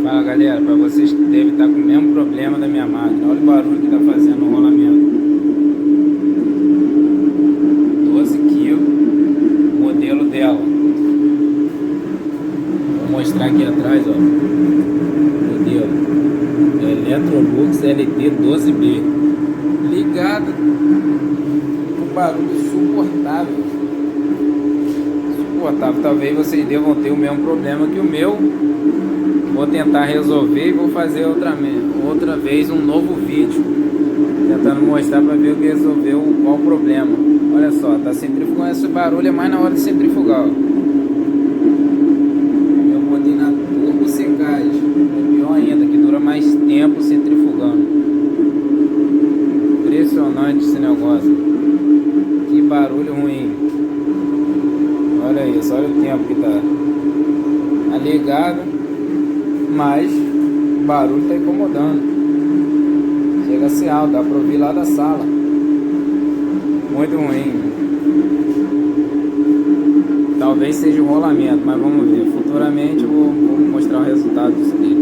Fala galera, para vocês que devem estar com o mesmo problema da minha máquina, olha o barulho que está fazendo no rolamento. 12 kg, modelo dela. Vou mostrar aqui atrás, ó. Modelo Electrolux LT 12B. Ligado com barulho suportável. Talvez vocês devam ter o mesmo problema que o meu. Vou tentar resolver e vou fazer outra vez um novo vídeo tentando mostrar para ver o que resolveu, qual o problema. Olha só, tá centrifugando. Esse barulho é mais na hora de centrifugar, ó. Eu botei na turbo secagem, é pior ainda, que dura mais tempo centrifugando. Impressionante esse negócio. Que barulho ruim. Olha isso, olha o tempo que tá ligado, mas o barulho tá incomodando. Chega a ser alto, dá pra ouvir lá da sala. Muito ruim. Talvez seja o rolamento, mas vamos ver. Futuramente eu vou mostrar o resultado disso aqui.